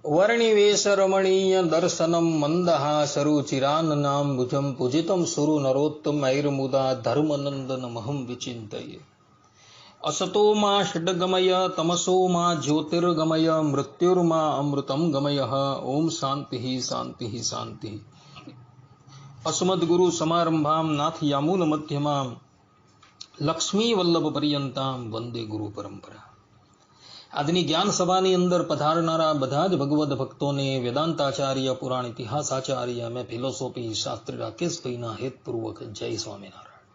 वर्णिवेश रमणीय दर्शनम मंदहासरुचिरान्नाम भुजम पूजितम सुरु नरोत्तम ऐर्मुदा धर्मनंदन महम विचिन्तये। असतो मा षड्गमय तमसो मा ज्योतिर्गमय मृत्युर्मा अमृतम गमय। ओम शांति शांति शांति। अस्मद्गुरु समारंभाम नाथ यामूल मध्यमाम लक्ष्मी वल्लभ पर्यंताम वंदे गुरु परंपरा। આજની જ્ઞાન સભાની અંદર પધારનારા બધા જ ભગવદ ભક્તોને વેદાંતાચાર્ય પુરાણ ઇતિહાસાચાર્ય અને ફિલોસોફી શાસ્ત્રી રાકેશભાઈના હેતપૂર્વક જય સ્વામિનારાયણ।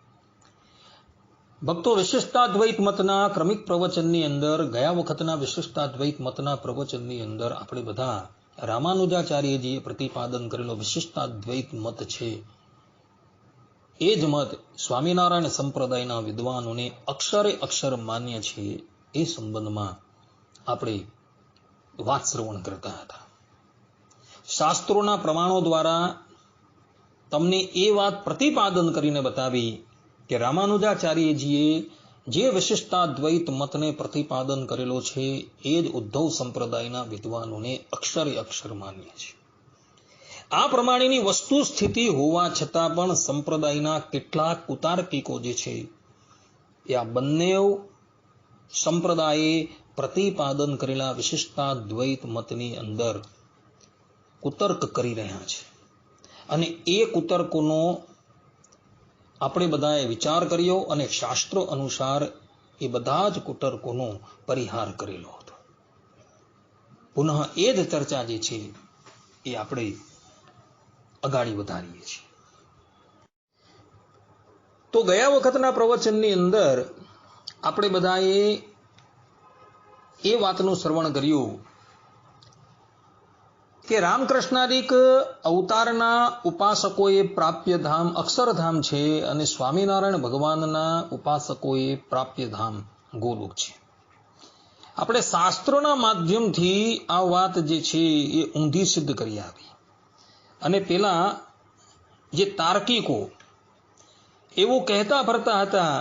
ભક્તો, વિશિષ્ટાદ્વૈત મતના ક્રમિક પ્રવચનની અંદર ગયા વખતના વિશિષ્ટાદ્વૈત મતના પ્રવચનની અંદર આપણે બધા રામાનુજાચાર્યજીએ પ્રતિપાદન કરેલો વિશિષ્ટાદ્વૈત મત છે એ જ મત સ્વામિનારાયણ સંપ્રદાયના વિદ્વાનોને અક્ષરે અક્ષર માન્ય છે એ સંબંધમાં આપણે વાત શ્રવણ કરતા હતા। શાસ્ત્રોના પ્રમાણો દ્વારા તમને એ વાત પ્રતિપાદન કરીને બતાવી કે રામાનુજાચાર્યજીએ જે વિશિષ્ટાદ્વૈત મતને પ્રતિપાદન કરેલો છે એ જ ઉદ્ધવ સંપ્રદાયના વિદ્વાનોને અક્ષરે અક્ષર માન્ય છે। આ પ્રમાણેની વસ્તુ સ્થિતિ હોવા છતાં પણ સંપ્રદાયના કેટલાક કુતાર્કિકો જે છે એ આ બંને સંપ્રદાયે પ્રતિપાદન કરેલા વિશિષ્ટાદ્વૈત મતની અંદર કુતર્ક કરી રહ્યા છે અને એ કુતર્કોનો આપણે બધાએ વિચાર કર્યો અને શાસ્ત્રો અનુસાર એ બધા જ કુતર્કોનો પરિહાર કરેલો હતો। પુનઃ એ જ ચર્ચા જે છે એ આપણે અગાડી વધારીએ છીએ। તો ગયા વખતના પ્રવચનની અંદર આપણે બધાએ એ વાતનું શ્રવણ કર્યું કે રામકૃષ્ણાદિક અવતારના ઉપાસકોએ પ્રાપ્ય ધામ અક્ષરધામ છે અને સ્વામિનારાયણ ભગવાનના ઉપાસકોએ પ્રાપ્ય ધામ ગોલોક છે। આપણે શાસ્ત્રોના માધ્યમથી આ વાત જે છે એ ઊંધી સિદ્ધ કરી આવી અને પેલા જે તાર્કિકો એવું કહેતા ફરતા હતા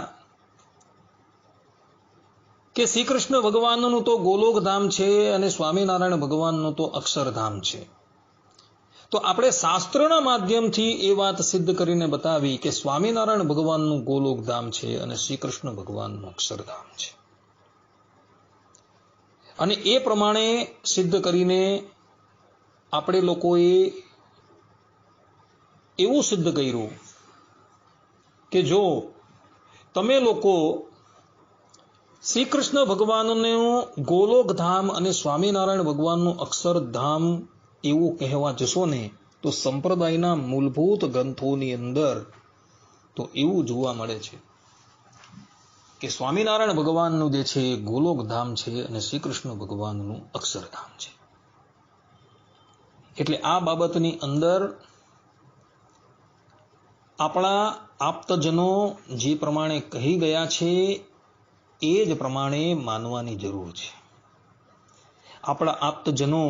કે શ્રી કૃષ્ણ ભગવાનનું તો ગોલોક ધામ છે અને સ્વામિનારાયણ ભગવાનનું તો અક્ષરધામ છે, તો આપણે શાસ્ત્રના માધ્યમથી એ વાત સિદ્ધ કરીને બતાવી કે સ્વામિનારાયણ ભગવાનનું ગોલોક ધામ છે અને શ્રી કૃષ્ણ ભગવાનનું અક્ષરધામ છે। અને એ પ્રમાણે સિદ્ધ કરીને આપણે લોકોએ એવું સિદ્ધ કર્યું કે જો તમે લોકો શ્રી કૃષ્ણ ભગવાનનું ગોલોક ધામ અને સ્વામિનારાયણ ભગવાનનું અક્ષરધામ એવું કહેવા જશો ને તો સંપ્રદાયના મૂળભૂત ગ્રંથોની અંદર તો એવું જોવા મળે છે કે સ્વામિનારાયણ ભગવાનનું જે છે ગોલોક ધામ છે અને શ્રી કૃષ્ણ ભગવાનનું અક્ષરધામ છે। એટલે આ બાબતની અંદર આપણા આપ્તજનો જે પ્રમાણે કહી ગયા છે એ જ પ્રમાણે માનવાની જરૂર છે। આપણા આપ્તજનો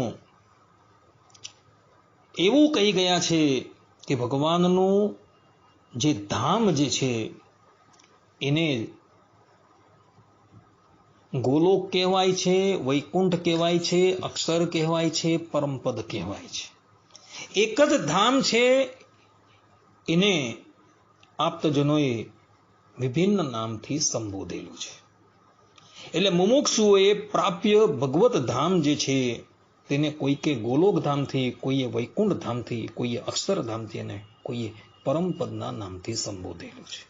એવું કહી ગયા છે કે ભગવાનનું જે ધામ જે છે એને ગોલોક કહેવાય છે, વૈકુંઠ કહેવાય છે, અક્ષર કહેવાય છે, પરમપદ કહેવાય છે। એક જ ધામ છે, એને આપ્તજનોએ વિભિન્ન નામથી સંબોધેલું છે। એટલે મુમુક્ષુઓએ પ્રાપ્ય ભગવત ધામ જે છે તેને કોઈકે ગોલોક ધામથી, કોઈએ વૈકુંઠ ધામથી, કોઈએ અક્ષરધામથી અને કોઈએ પરમપદના નામથી સંબોધેલું છે।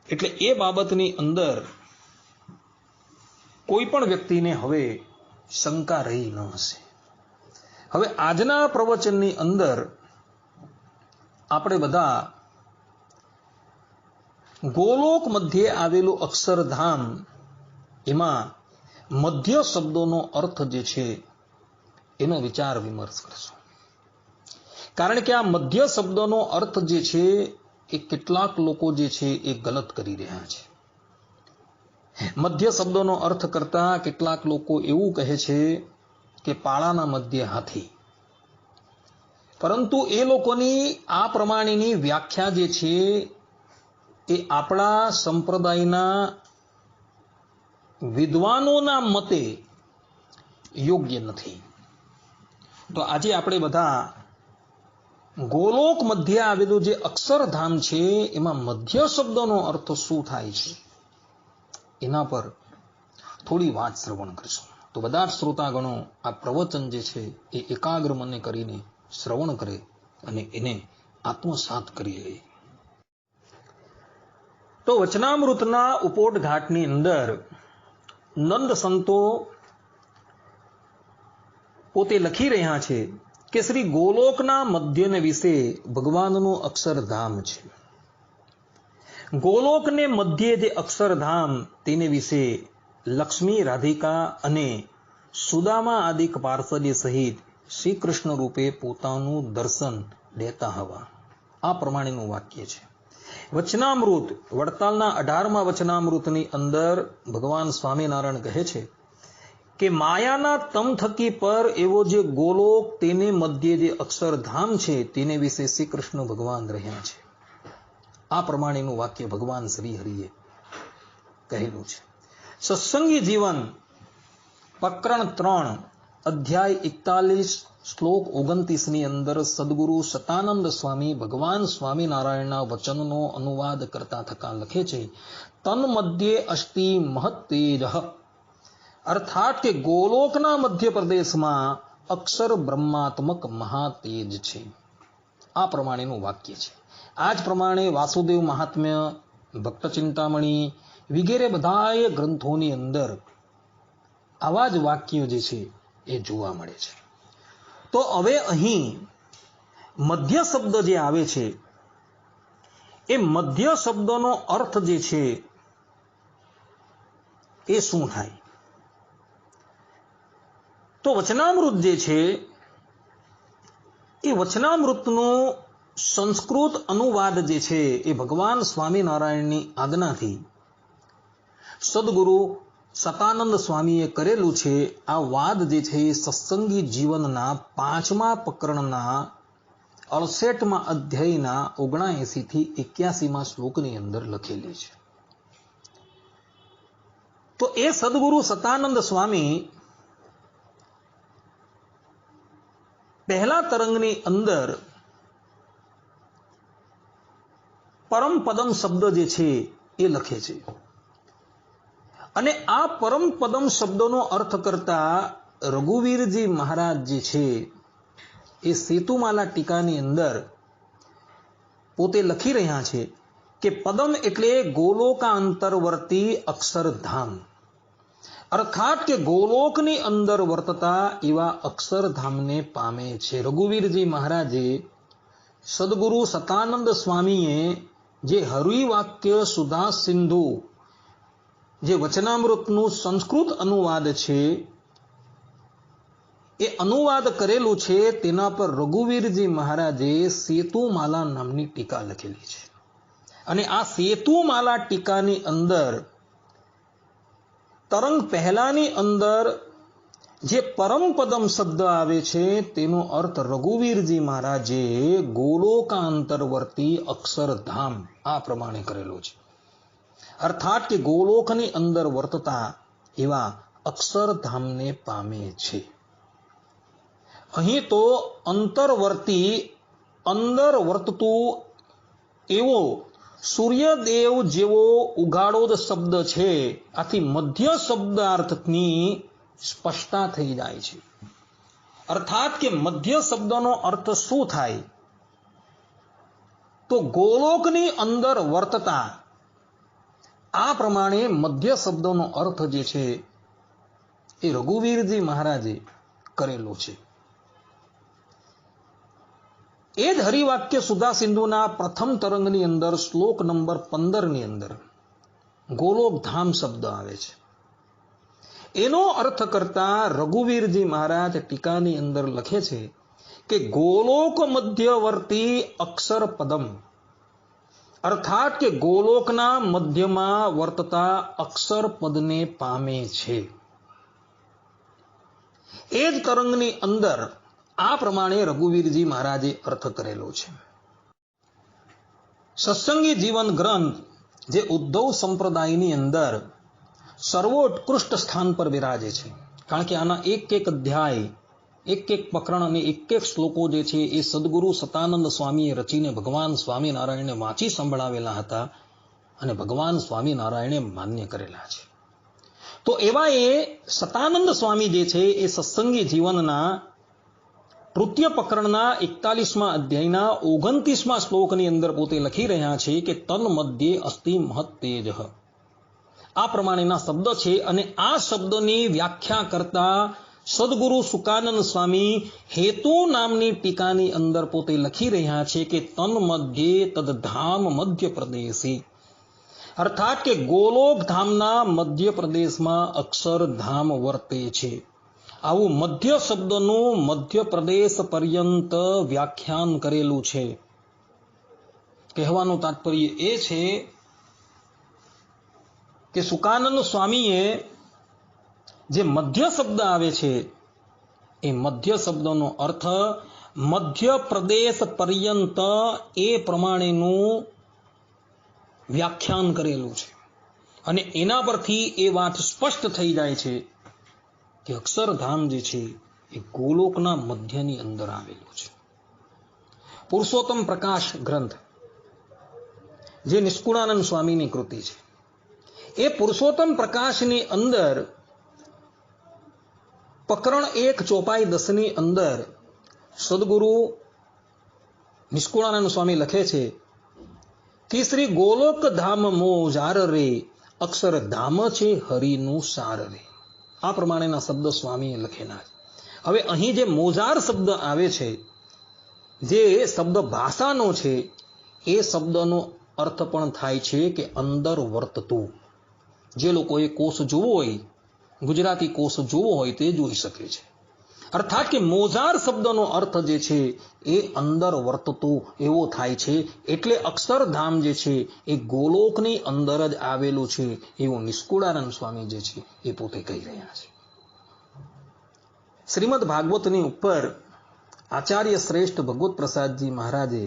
એટલે એ બાબતની અંદર કોઈ પણ વ્યક્તિને હવે શંકા રહી ન હશે। હવે આજના પ્રવચનની અંદર આપણે બધા ગોલોક મધ્યે આવેલું અક્ષરધામ એમાં મધ્ય શબ્દોનો અર્થ જે છે એનો વિચાર વિમર્શ કરશું। કારણ કે આ મધ્ય શબ્દનો અર્થ જે છે એ કેટલાક લોકો જે છે એ ગલત કરી રહ્યા છે। મધ્ય શબ્દનો અર્થ કરતા કેટલાક લોકો એવું કહે છે કે પાળાના મધ્ય હાથી, પરંતુ એ લોકોની આ પ્રમાણેની વ્યાખ્યા જે છે એ આપણા સંપ્રદાયના વિદ્વાનોના મતે યોગ્ય નથી. તો આજે આપણે બધા ગોલોક મધ્ય આવેલું જે અક્ષરધામ છે એમાં મધ્ય શબ્દનો અર્થ શું થાય છે એના પર થોડી વાત શ્રવણ કરીશું. તો બધા જ શ્રોતાગણો આ પ્રવચન જે છે એ એકાગ્ર મને કરીને શ્રવણ કરે અને એને આત્મસાત કરી લે. તો વચનામૃતના ઉપોટઘાટની અંદર નંદ સંતો પોતે લખી રહ્યા છે કે શ્રી ગોલોકના મધ્યને વિશે ભગવાનનું અક્ષરધામ છે. ગોલોકને મધ્યે જે અક્ષરધામ તેને વિશે લક્ષ્મી, રાધિકા અને સુદામા આદિક પાર્ષદ સહિત શ્રી કૃષ્ણ રૂપે પોતાનું દર્શન દેતા હવા. આ પ્રમાણેનું વાક્ય છે. વચનામૃત વડતાલના 18મા વચનામૃતની અંદર ભગવાન સ્વામિનારાયણ કહે છે કે માયાના તમ થકી પર એવો જે ગોલોક તેને મધ્ય જે અક્ષરધામ છે તેને વિશે શ્રી કૃષ્ણ ભગવાન રહ્યા છે. આ પ્રમાણેનું વાક્ય ભગવાન શ્રી હરિએ કહેલું છે. સત્સંગી જીવન પ્રકરણ 3 અધ્યાય 41 શ્લોક 29 ની અંદર સદગુરુ સતાનંદ સ્વામી ભગવાન સ્વામિનારાયણના વચનનો અનુવાદ કરતા થતા લખે છે તન મધ્યે અસ્તિ મહત તેજ, અર્થાત કે ગોલોકના મધ્ય પ્રદેશમાં અક્ષર બ્રહ્માત્મક મહાતેજ છે. આ પ્રમાણેનું વાક્ય છે. આ જ પ્રમાણે વાસુદેવ મહાત્મ્ય, ભક્ત ચિંતામણી વગેરે બધાએ ગ્રંથોની અંદર આવા જ વાક્યો જે છે એ જોવા મળે છે. તો હવે અહીં મધ્ય શબ્દ જે આવે છે એ મધ્ય શબ્દનો અર્થ જે છે એ શું થાય? તો વચનામૃત જે છે એ વચનામૃતનું સંસ્કૃત અનુવાદ જે છે એ ભગવાન સ્વામિનારાયણની આજ્ઞાથી સદગુરુ સતાનંદ સ્વામીએ કરેલું છે. આ વાદ જે છે એ સત્સંગી જીવનના 5મા પ્રકરણના 68મા અધ્યાયના 79 થી 81મા શ્લોકની અંદર લખેલી છે. તો એ સદગુરુ સતાનંદ સ્વામી પહેલા તરંગની અંદર પરમ પદમ શબ્દ જે છે એ લખે છે અને આ પરમ પદમ શબ્દનો અર્થ કરતા રઘુવીરજી મહારાજ જે છે એ સેતુમાલા ટીકાની અંદર પોતે લખી રહ્યા છે કે પદમ એટલે ગોલોકાંતરવર્તી અક્ષરધામ, અર્થાત કે ગોલોકની અંદર વર્તતા એવા અક્ષરધામને પામે છે. રઘુવીરજી મહારાજે સદગુરુ સતાનંદ સ્વામીએ જે હરિવાક્ય સુધા સિંધુ જે વચનામૃતનું સંસ્કૃત અનુવાદ છે એ અનુવાદ કરેલું છે તેના પર રઘુવીરજી મહારાજે સેતુમાલા નામની ટીકા લખેલી છે. અને આ સેતુમાલા ટીકાની અંદર તરંગ પહેલાની અંદર જે પરમપદમ શબ્દ આવે છે તેનો અર્થ રઘુવીરજી મહારાજે ગોલોકાંતરવર્તી અક્ષરધામ આ પ્રમાણે કરેલો છે. અર્થાત કે ગોલોકની અંદર વર્તતા એવા અક્ષરધામને પામે છે. અહીં તો અંતરવર્તી અંદર વર્તતું એવો સૂર્યદેવ જેવો ઉગાડો જ શબ્દ છે. આથી મધ્ય શબ્દાર્થની સ્પષ્ટતા થઈ જાય છે. અર્થાત કે મધ્ય શબ્દનો અર્થ શું થાય? તો ગોલોકની અંદર વર્તતા આ પ્રમાણે મધ્ય શબ્દનો અર્થ જે છે એ રઘુવીરજી મહારાજે કરેલો છે. એ જ હરિવાક્ય સુધા સિંધુના પ્રથમ તરંગની અંદર શ્લોક નંબર 15 ની અંદર ગોલોકધામ શબ્દ આવે છે. એનો અર્થ કરતા રઘુવીરજી મહારાજ ટીકાની અંદર લખે છે કે ગોલોક મધ્યવર્તી અક્ષર પદમ, અર્થાત કે ગોલોકના મધ્યમાં વર્તતા અક્ષર પદને પામે છે. એ જ તરંગની અંદર આ પ્રમાણે રઘુવીરજી મહારાજે અર્થ કરેલો છે. સત્સંગી જીવન ગ્રંથ જે ઉદ્ધવ સંપ્રદાયની અંદર સર્વોત્કૃષ્ટ સ્થાન પર બિરાજે છે કારણ કે આના એક એક અધ્યાય, એક એક પ્રકરણ અને એક એક શ્લોકો જે છે એ સદગુરુ સતાનંદ સ્વામીએ રચીને ભગવાન સ્વામિનારાયણને વાંચી સંભળાવેલા હતા અને ભગવાન સ્વામિનારાયણે માન્ય કરેલા છે. તો એવા એ સતાનંદ સ્વામી જે છે એ સત્સંગી જીવનના તૃતીય પ્રકરણના 41મા અધ્યાયના 29મા શ્લોકની અંદર પોતે લખી રહ્યા છે કે તન મધ્યે અસ્તિ મહત તેજ. આ પ્રમાણેના શબ્દ છે અને આ શબ્દની વ્યાખ્યા કરતા સદગુરુ સુકાનંદ સ્વામી હેતુ નામની ટીકાની અંદર પોતે લખી રહ્યા છે કે તન મધ્યે તદ્ધામ મધ્યપ્રદેશી, અર્થાત કે ગોલોક ધામના મધ્યપ્રદેશમાં અક્ષરધામ વર્તે છે. આવું મધ્ય શબ્દનું મધ્યપ્રદેશ પર્યંત વ્યાખ્યાન કરેલું છે. કહેવાનું તાત્પર્ય એ છે કે સુકાનંદ સ્વામીએ જે મધ્ય શબ્દ આવે છે એ મધ્ય શબ્દનો અર્થ મધ્યપ્રદેશ પર્યંત એ પ્રમાણેનું વ્યાખ્યાન કરેલું છે. અને એના પરથી એ વાત સ્પષ્ટ થઈ જાય છે કે અક્ષરધામ જે છે એ ગોલોકના મધ્યની અંદર આવેલું છે. પુરુષોત્તમ પ્રકાશ ગ્રંથ જે નિષ્કુળાનંદ સ્વામીની કૃતિ છે, એ પુરુષોત્તમ પ્રકાશની અંદર પ્રકરણ 1 ચોપાઈ 10ની અંદર સદગુરુ નિષ્કુળાનંદ સ્વામી લખે છે કે શ્રી ગોલોક ધામ મોજાર રે, અક્ષરધામ છે હરિનું સાર રે. આ પ્રમાણેના શબ્દ સ્વામીએ લખેલા છે. હવે અહીં જે મોજાર શબ્દ આવે છે, જે શબ્દ ભાષાનો છે, એ શબ્દનો અર્થ પણ થાય છે કે અંદર વર્તતું. જે લોકોએ કોષ જોવો હોય, ગુજરાતી કોષ જોવો હોય તે જોઈ શકે છે. અર્થાત કે મોજાર શબ્દનો અર્થ જે છે એ અંદર વર્તતું એવો થાય છે. એટલે અક્ષરધામ જે છે એ ગોલોકની અંદર જ આવેલું છે એવું નિષ્કુળાનંદ સ્વામી જે છે એ પોતે કહી રહ્યા છે. શ્રીમદ ભાગવતની ઉપર આચાર્ય શ્રેષ્ઠ ભગવત પ્રસાદજી મહારાજે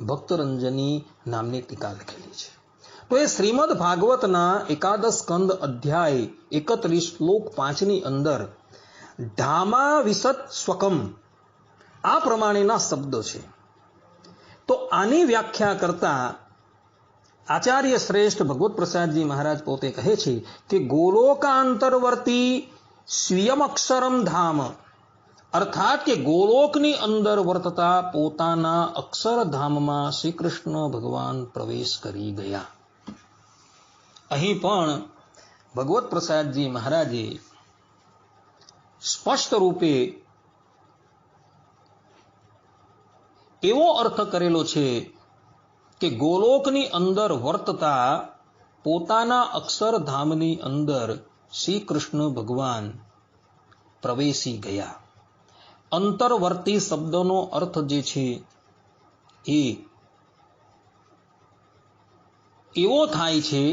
ભક્તરંજની નામની ટીકા લખેલી છે. તો એ શ્રીમદ ભાગવતના એકાદશ સ્કંદ અધ્યાય 31 શ્લોક 5ની અંદર ધામા વિસત સ્વકમ આ પ્રમાણેના શબ્દો છે. તો આની વ્યાખ્યા કરતા આચાર્ય શ્રેષ્ઠ ભગવત પ્રસાદજી મહારાજ પોતે કહે છે કે ગોલોકાંતરવર્તી સ્વયં અક્ષરમ ધામ, અર્થાત કે ગોલોકની અંદર વર્તતા પોતાના અક્ષરધામમાં શ્રી કૃષ્ણ ભગવાન પ્રવેશ કરી ગયા. અહીં પણ ભગવત પ્રસાદજી મહારાજે સ્પષ્ટ રૂપે એવો અર્થ કરેલો છે કે ગોલોકની અંદર વર્તતા પોતાના અક્ષરધામની અંદર શ્રી કૃષ્ણ ભગવાન પ્રવેશી ગયા. અંતર્વર્તી શબ્દનો અર્થ જે છે એ એવો થાય છે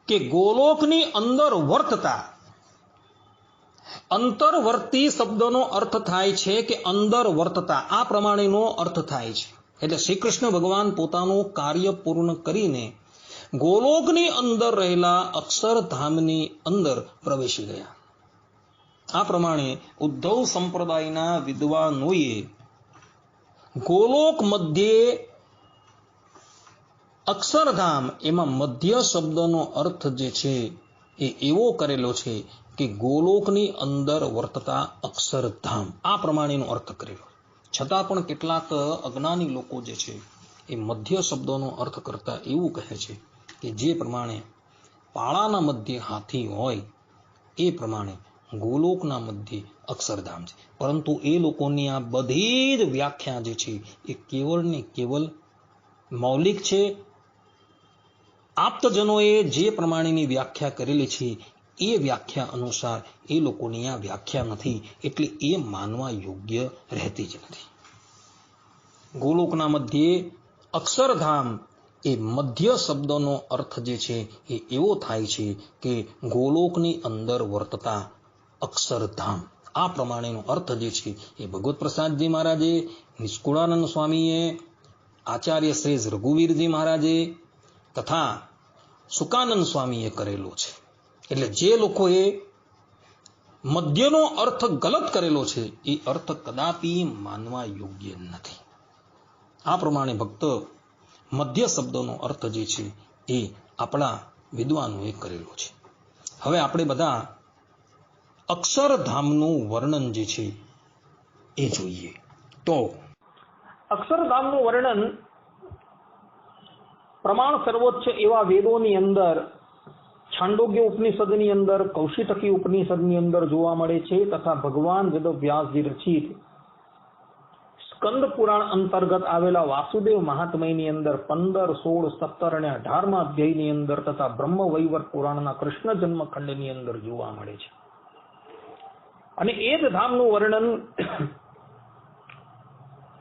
કે ગોલોકની અંદર વર્તતા. અંતર્વર્તી શબ્દનો અર્થ થાય છે કે અંદર વર્તતા. આ પ્રમાણેનો અર્થ થાય છે. એટલે શ્રી કૃષ્ણ ભગવાન પોતાનું કાર્ય પૂર્ણ કરીને ગોલોકની અંદર રહેલા અક્ષરધામની અંદર પ્રવેશી ગયા. આ પ્રમાણે ઉદ્ધવ સંપ્રદાયના વિદ્વાનોએ ગોલોક મધ્યે અક્ષરધામ એમાં મધ્ય શબ્દનો અર્થ જે છે એ એવો કરેલો છે કે ગોલોકની અંદર વર્તતા અક્ષરધામ. આ પ્રમાણેનો અર્થ કરેલો. છતાં પણ કેટલાક અજ્ઞાની લોકો જે છે એ મધ્ય શબ્દનો અર્થ કરતા એવું કહે છે કે જે પ્રમાણે પાળાના મધ્યે હાથી હોય એ પ્રમાણે ગોલોકના મધ્યે અક્ષરધામ છે. પરંતુ એ લોકોની આ બધી જ વ્યાખ્યા જે છે એ કેવળ ને કેવલ મૌલિક છે. આપ્તજનોએ જે પ્રમાણેની વ્યાખ્યા કરેલી છે એ વ્યાખ્યા અનુસાર એ લોકોની આ વ્યાખ્યા નથી, એટલે એ માનવા યોગ્ય રહેતી જ નથી. ગોલોકના મધ્યે અક્ષરધામ એ મધ્ય શબ્દનો અર્થ જે છે એ એવો થાય છે કે ગોલોકની અંદર વર્તતા અક્ષરધામ. આ પ્રમાણેનો અર્થ જે છે એ ભગવત પ્રસાદજી મહારાજે, નિષ્કુળાનંદ સ્વામીએ, આચાર્ય શ્રી રઘુવીરજી મહારાજે તથા સુકાનંદ સ્વામીએ કરેલો છે. એટલે જે લોકોએ મધ્યનો અર્થ ગલત કરેલો છે એ અર્થ કદાપી માનવા યોગ્ય નથી. આ પ્રમાણે ભક્ત મધ્ય શબ્દનો અર્થ જે છે એ આપણા વિદ્વાનોએ કરેલો છે. હવે આપણે બધા અક્ષરધામનું વર્ણન જે છે એ જોઈએ. તો અક્ષરધામનું વર્ણન પ્રમાણ સર્વોચ્ચ એવા વેદોની અંદર, છાંદોગ્ય ઉપનિષદની અંદર, કૌશિતકી ઉપનિષદની અંદર જોવા મળે છે, તથા ભગવાન વેદવ્યાસજી રચિત સ્કંદ પુરાણ અંતર્ગત આવેલા વાસુદેવ મહાત્મયની અંદર 15, 16, 17 અને 18મા અધ્યાયની અંદર, તથા બ્રહ્મ વૈવર્ત પુરાણના કૃષ્ણ જન્મખંડની અંદર જોવા મળે છે. અને એ જ ધામનું વર્ણન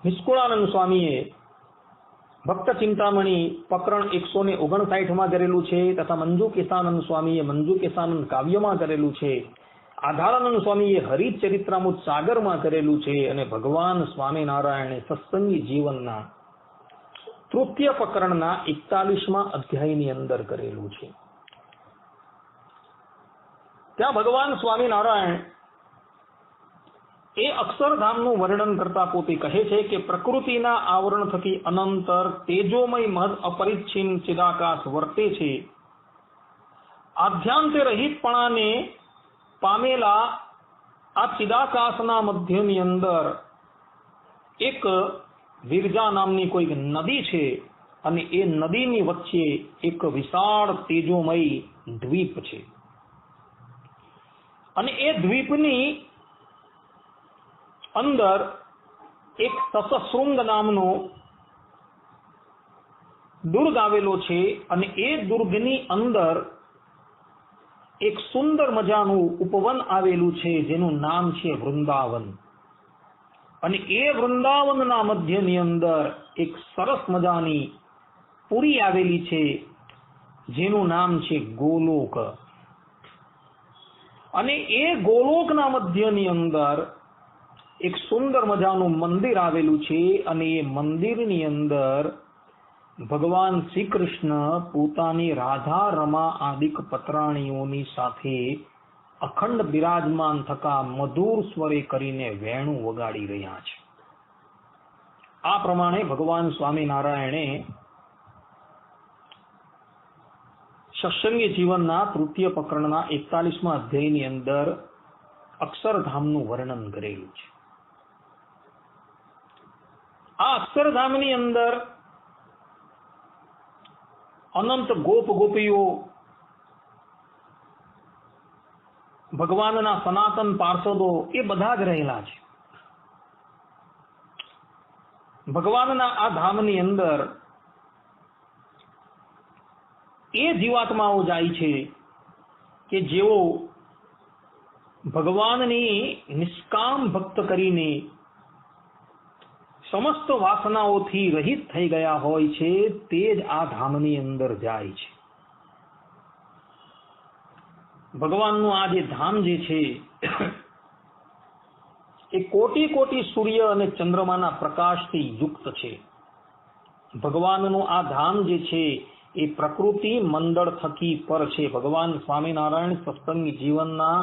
નિષ્કુળાનંદ સ્વામીએ ભક્ત ચિંતામણી પ્રકરણ 159માં કરેલું છે, તથા મંજુ કેશાનંદ સ્વામીએ મંજુ કેશાનંદ કાવ્યમાં કરેલું છે, આધારાનંદ સ્વામીએ હરિચરિત્રામૃત સાગરમાં કરેલું છે, અને ભગવાન સ્વામિનારાયણે સત્સંગી જીવનના તૃતીય પ્રકરણના 41મા અધ્યાયની અંદર કરેલું છે. ત્યાં ભગવાન સ્વામિનારાયણ એ અક્ષરધામનું વર્ણન કરતા પોતે કહે છે કે પ્રકૃતિના આવરણ થકી અનંતર તેજોમય મહદ અપરિચ્છિન્ન ચિદાકાશ વર્તે છે. આધ્યાંત રહિતપણાને પામેલા આ ચિદાકાશના મધ્યની અંદર એક વિરજા નામની કોઈક નદી છે, અને એ નદીની વચ્ચે એક વિશાળ તેજોમય દ્વીપ છે. અને એ દ્વીપની અંદર એક સસશૃંગ નામનો દુર્ગ આવેલો છે, અને એ દુર્ગની અંદર એક સુંદર મજાનું ઉપવન આવેલું છે, જેનું નામ છે વૃંદાવન. અને એ વૃંદાવનના મધ્યની અંદર એક સરસ મજાની પુરી આવેલી છે, જેનું નામ છે ગોલોક. અને એ ગોલોકના મધ્યની અંદર એક સુંદર મજાનું મંદિર આવેલું છે, અને એ મંદિરની અંદર ભગવાન શ્રી કૃષ્ણ પોતાની રાધા રમા આદિક પત્રાણીઓની સાથે અખંડ બિરાજમાન થતા મધુર સ્વરે કરીને વેણુ વગાડી રહ્યા છે. આ પ્રમાણે ભગવાન સ્વામિનારાયણે સત્સંગી જીવનના તૃતીય પ્રકરણના 41મા અધ્યાયની અંદર અક્ષરધામનું વર્ણન કરેલું છે. આ અક્ષરધામની અંદર અનંત ગોપ ગોપીઓ, ભગવાનના સનાતન પાર્ષદો એ બધા જ રહેલા છે. ભગવાનના આ ધામની અંદર એ જીવાત્માઓ જાય છે કે જેઓ ભગવાનની નિષ્કામ ભક્ત કરીને સમસ્ત વાસનાઓથી રહિત થઈ ગયા હોય છે, તે જ આ ધામની અંદર જાય છે. ભગવાનનું આ જે ધામ જે છે એ કોટી કોટી સૂર્ય અને ચંદ્રમાના પ્રકાશથી યુક્ત છે. ભગવાનનું આ ધામ જે છે એ પ્રકૃતિ મંડળ થકી પર છે. ભગવાન સ્વામિનારાયણ સત્સંગી જીવનના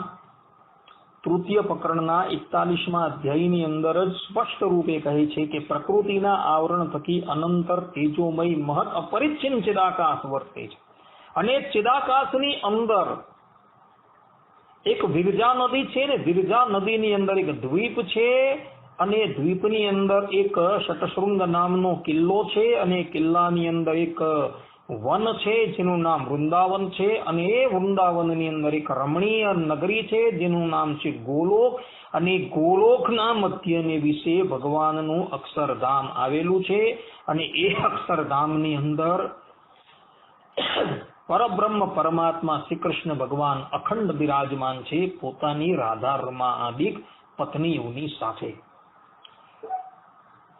તૃતીય પ્રકરણના 41મા અધ્યાયની અંદર જ સ્પષ્ટ રૂપે કહે છે કે પ્રકૃતિના આવરણ થકી અનંતર તેજોમય મહત અપરિચ્છિન્ન ચિદાકાશ વર્તે છે. અને ચિદાકાશની અંદર એક વિરજા નદી છે, ને વિરજા નદીની અંદર એક દ્વીપ છે, અને દ્વીપની અંદર એક શતશૃંગ નામનો કિલ્લો છે, અને કિલ્લાની અંદર એક વન છે જેનું નામ વૃંદાવન છે, અને એ વૃંદાવનની અંદર એક રમણીય નગરી છે જેનું નામ છે ગોલોક, અને ગોલોકના મધ્યને વિશે ભગવાનનું અક્ષરધામ આવેલું છે. અને એ અક્ષરધામની અંદર પરબ્રહ્મ પરમાત્મા શ્રી કૃષ્ણ ભગવાન અખંડ બિરાજમાન છે પોતાની રાધા રમા આદિક પત્નીઓની સાથે.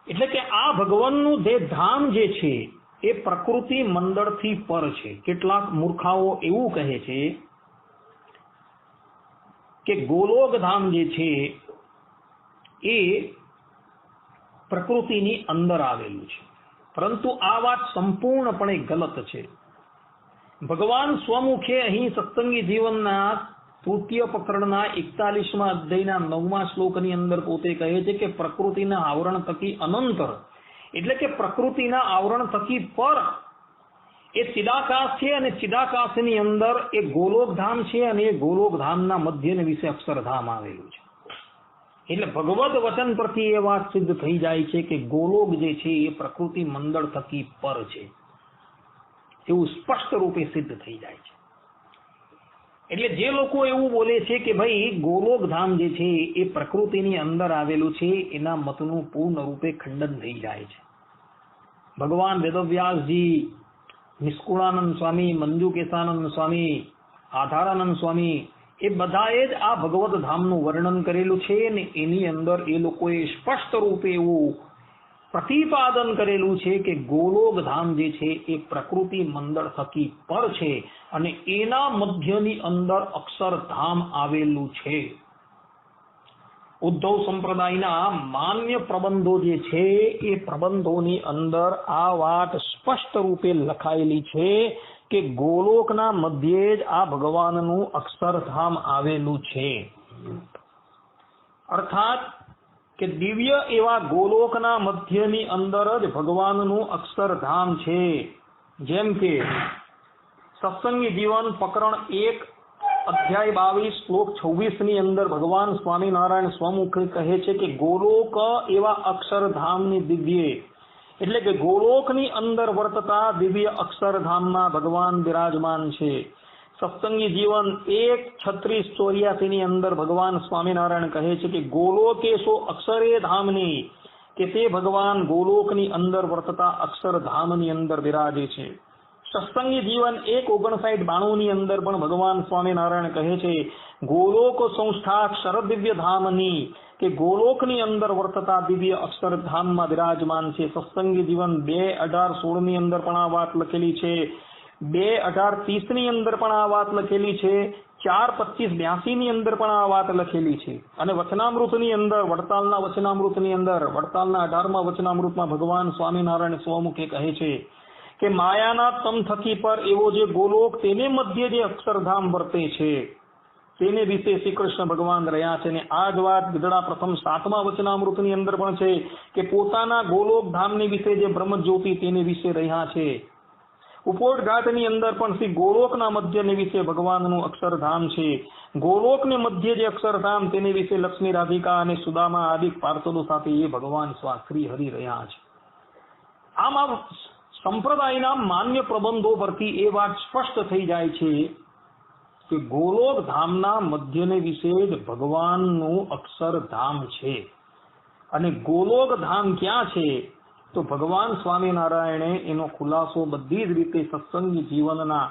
એટલે કે આ ભગવાનનું જે ધામ જે છે એ પ્રકૃતિ મંડળથી પર છે. કેટલાક મૂર્ખાઓ એવું કહે છે કે ગોલોક ધામ જે છે એ પ્રકૃતિની અંદર આવેલું છે, પરંતુ આ વાત સંપૂર્ણપણે ગલત છે. ભગવાન સ્વમુખે અહીં સત્સંગી જીવનના તૃતીય પ્રકરણના 41મા અધ્યાયના 9મા શ્લોકની અંદર પોતે કહે છે કે પ્રકૃતિના આવરણ થકી અનંતર એટલે કે પ્રકૃતિના આવરણ થકી પર એ ચિદાકાશ છે અને ચિદાકાશની અંદર એ ગોલોકધામ છે અને એ ગોલોકધામના મધ્યને વિશે અક્ષરધામ આવેલું છે. એટલે ભગવદ વચન પરથી એ વાત સિદ્ધ થઈ જાય છે કે ગોલોક જે છે એ પ્રકૃતિ મંડળ થકી પર છે એવું સ્પષ્ટ રૂપે સિદ્ધ થઈ જાય છે. એટલે જે લોકો એવું બોલે છે કે ભાઈ ગોલોકધામ જે છે એ પ્રકૃતિની અંદર આવેલું છે એના મતનું પૂર્ણ રૂપે ખંડન થઈ જાય છે. ભગવાન વેદવ્યાસજી, નિષ્કુળાનંદ સ્વામી, મંજુકેશાનંદ સ્વામી, આધારાનંદ સ્વામી એ બધાએ જ આ ભગવત ધામનું વર્ણન કરેલું છે ને એની અંદર એ લોકોએ સ્પષ્ટ રૂપે એવું પ્રતિપાદન કરેલું છે કે ગોલોક ધામ જે છે એ પ્રકૃતિ મંડળ થકી પર છે અને એના મધ્યની અંદર અક્ષરધામ આવેલું છે. ઉદ્ધવ સંપ્રદાયના માન્ય પ્રબંધો જે છે એ પ્રબંધોની અંદર આ વાત સ્પષ્ટ રૂપે લખાયેલી છે કે ગોલોકના મધ્યે જ આ ભગવાનનું અક્ષરધામ આવેલું છે. અર્થાત કે દિવ્ય એવા ગોલોકના મધ્યની અંદર જ ભગવાનનું અક્ષરધામ છે. જેમ કે સત્સંગી જીવન પ્રકરણ 1 અધ્યાય 22 શ્લોક 26 ની અંદર ભગવાન સ્વામિનારાયણ સ્વમુખે કહે છે કે ગોલોક એવા અક્ષરધામની દિવ્ય એટલે કે ગોલોકની અંદર વર્તતા દિવ્ય અક્ષરધામમાં ભગવાન બિરાજમાન છે. સત્સંગી જીવન 1:36-84 ની અંદર ભગવાન સ્વામિનારાયણ કહે છે કે ગોલોકેશો અક્ષરે ધામની કે તે ભગવાન ગોલોકની અંદર વર્તતા અક્ષરધામની અંદર બિરાજે છે. સત્સંગી જીવન 1:59-92 ની અંદર પણ ભગવાન સ્વામિનારાયણ કહે છે ગોલોક સંસ્થાક્ષર દિવ્ય ધામની કે ગોલોકની અંદર વર્તતા દિવ્ય અક્ષરધામમાં બિરાજમાન છે. સત્સંગી જીવન 2:18-16 ની અંદર પણ આ વાત લખેલી છે. 2:18-30 ની અંદર પણ આ વાત લખેલી છે. 4:25-82 ની અંદર પણ આ વાત લખેલી છે. અને વચનામૃતની અંદર વડતાલના વચનામૃતની અંદર વડતાલના 18મા વચનામૃતમાં ભગવાન સ્વામિનારાયણ સ્વમુખે કહે છે કે માયાના તમ થકી પર એવો જે ગોલોક તેને મધ્ય જે અક્ષરધામ વર્તે છે તેને વિશે શ્રી કૃષ્ણ ભગવાન રહ્યા છે. અને આ જ વાત ગઢડા પ્રથમ 7મા વચનામૃતની અંદર પણ છે કે પોતાના ગોલોક ધામની વિશે જે બ્રહ્મજ્યોતિ તેને વિશે રહ્યા છે. ઉપોદઘાટની અંદર પણ શ્રી ગોલોકના મધ્યને વિશે ભગવાનનું અક્ષરધામ છે. ગોલોકને મધ્ય જે અક્ષરધામ તેને વિશે લક્ષ્મી રાધિકા અને સુદામા આદિ પાર્ષદો સાથે એ ભગવાન શ્રી હરિ રહ્યા છે. આમ આ સંપ્રદાયના માન્ય પ્રબંધો પરથી એ વાત સ્પષ્ટ થઈ જાય છે કે ગોલોક ધામના મધ્યને વિશે જ ભગવાનનું અક્ષરધામ છે. અને ગોલોક ધામ ક્યાં છે તો ભગવાન સ્વામિનારાયણે એનો ખુલાસો બધી જ રીતે સત્સંગી જીવનના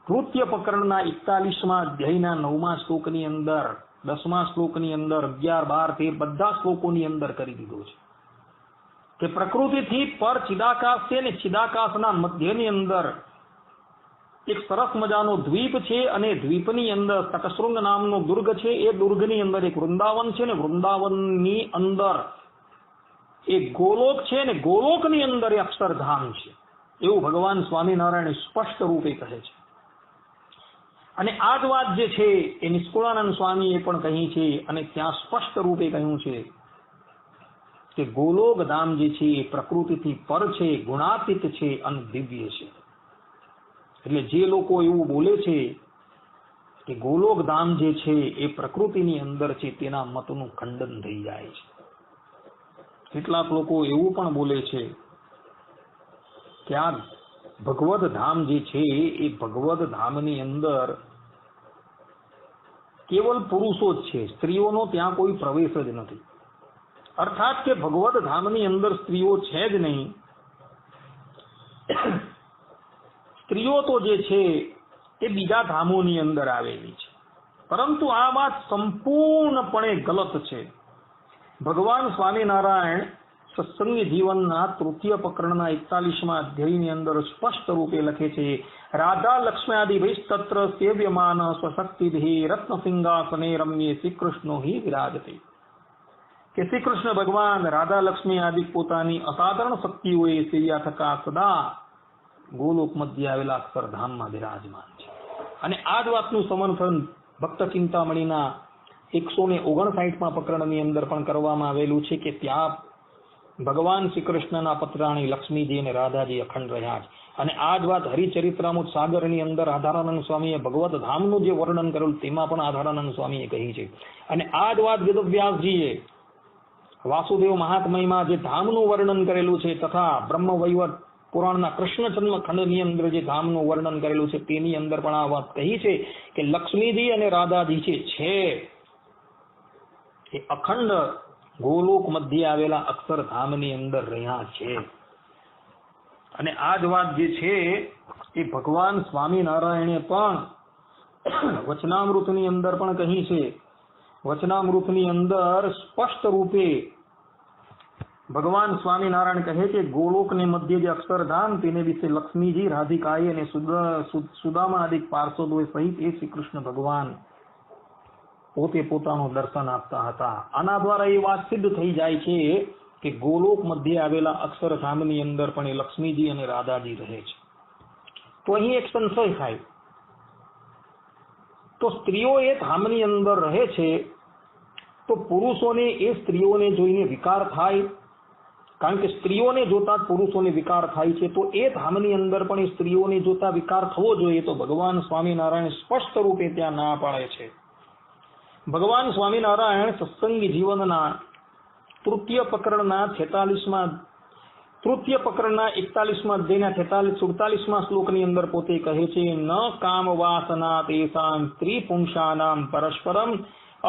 તૃતીય પ્રકરણના 41મા અધ્યાયના 9મા શ્લોકની અંદર 10મા શ્લોકની અંદર 11, 12, 13 બધા શ્લોકોની અંદર કરી દીધો છે કે પ્રકૃતિથી પર ચિદાકાશ છે ને ચિદાકાશના મધ્યની અંદર એક સરસ મજાનો દ્વીપ છે અને દ્વીપની અંદર તટશૃંગ નામનો દુર્ગ છે. એ દુર્ગની અંદર એક વૃંદાવન છે ને વૃંદાવનની અંદર એક ગોલોક છે ને ગોલોકની અંદર એ અક્ષરધામ છે એવું ભગવાન સ્વામિનારાયણ સ્પષ્ટ રૂપે કહે છે. અને આ જ વાત જે છે એ નિષ્કુળાનંદ સ્વામીએ પણ કહી છે અને ત્યાં સ્પષ્ટ રૂપે કહ્યું છે કે ગોલોક ધામ જે છે એ પ્રકૃતિથી પર છે, ગુણાતીત છે અને દિવ્ય છે. એટલે જે લોકો એવું બોલે છે કે ગોલોક ધામ જે છે એ પ્રકૃતિની અંદર છે તેના મતનું ખંડન થઈ જાય છે. કેટલાક લોકો એવું પણ બોલે છે કે આ ભગવદ ધામ જે છે એ ભગવદ ધામની અંદર કેવલ પુરુષો જ છે, સ્ત્રીઓનો ત્યાં કોઈ પ્રવેશ જ નથી. અર્થાત કે ભગવદ ધામની અંદર સ્ત્રીઓ છે જ નહીં. સ્ત્રીઓ તો જે છે એ બીજા ધામોની અંદર આવેલી છે. પરંતુ આ વાત સંપૂર્ણપણે ગલત છે. ભગવાન સ્વામિનારાયણ સત્સંગી જીવનના તૃતીય પ્રકરણના 41મા અધ્યાયની અંદર સ્પષ્ટ રૂપે લખે છે રાધા લક્ષ્મ્યાદિ વૈસ્તત્ર સેવ્યમાન સ્વશક્તિભિ રત્નસિંહાસને રમ્યે શ્રી કૃષ્ણો હિ વિરાજતે. કે શ્રી કૃષ્ણ ભગવાન રાધા લક્ષ્મી આદિ પોતાની અસાધારણ શક્તિઓએ સેવ્યા થકા સદા ગોલોક મધ્ય આવેલા અક્ષરધામમાં બિરાજમાન છે. અને આ જ વાતનું સમર્થન ભક્ત ચિંતામણીના 159માં પ્રકરણની અંદર પણ કરવામાં આવેલું છે કે ત્યાં ભગવાન શ્રી કૃષ્ણના પત્રાણી લક્ષ્મીજી અને રાધાજી અખંડ રહ્યા છે. અને આ જ વાત હરિચરિત્રામૃત સાગરની અંદર આધારાનંદ સ્વામીએ ભગવત ધામનું જે વર્ણન કરેલું તેમાં પણ આધારાનંદ સ્વામીએ કહી છે. અને આ જ વાત વેદવ્યાસજીએ વાસુદેવ મહાત્મયમાં જે ધામનું વર્ણન કરેલું છે તથા બ્રહ્મ વૈવર્ત પુરાણના કૃષ્ણ જન્મ ખંડની અંદર જે ધામનું વર્ણન કરેલું છે તેની અંદર પણ આ વાત કહી છે કે લક્ષ્મીજી અને રાધાજી છે એ અખંડ ગોલોક મધ્ય આવેલા અક્ષરધામની અંદર રહ્યા છે. અને આ જ વાત જે છે એ ભગવાન સ્વામિનારાયણે પણ વચનામૃતની અંદર પણ કહી છે. વચનામૃતની અંદર સ્પષ્ટ રૂપે ભગવાન સ્વામિનારાયણ કહે છે ગોલોકને મધ્ય જે અક્ષરધામ તેને વિશે લક્ષ્મીજી, રાધિકાએ અને સુદામા આદિ પાર્ષદોએ સહિત એ શ્રી કૃષ્ણ ભગવાન પોતે પોતાનું દર્શન આપતા હતા. આના દ્વારા એ વાત સિદ્ધ થઈ જાય છે કે ગોલોક મધ્ય આવેલા અક્ષરધામની અંદર પણ એ લક્ષ્મીજી અને રાધાજી રહે છે. તો અહીં એક સંશય થાય, તો સ્ત્રીઓ એ ધામની અંદર રહે છે તો પુરુષોને એ સ્ત્રીઓને જોઈને વિકાર થાય? કારણ કે સ્ત્રીઓને જોતા પુરુષોને વિકાર થાય છે, તો એ ધામની અંદર પણ એ સ્ત્રીઓને જોતા વિકાર થવો જોઈએ. તો ભગવાન સ્વામિનારાયણ સ્પષ્ટ રૂપે ત્યાં ના પાડે છે. ભગવાન સ્વામિનારાયણ સત્સંગી જીવનના તૃતીય પ્રકરણના 41મા અધ્યાયના 47મા શ્લોકની અંદર પોતે કહે છે ન કામ વાસના તેસામ સ્ત્રી પુંસાનામ પરસ્પરમ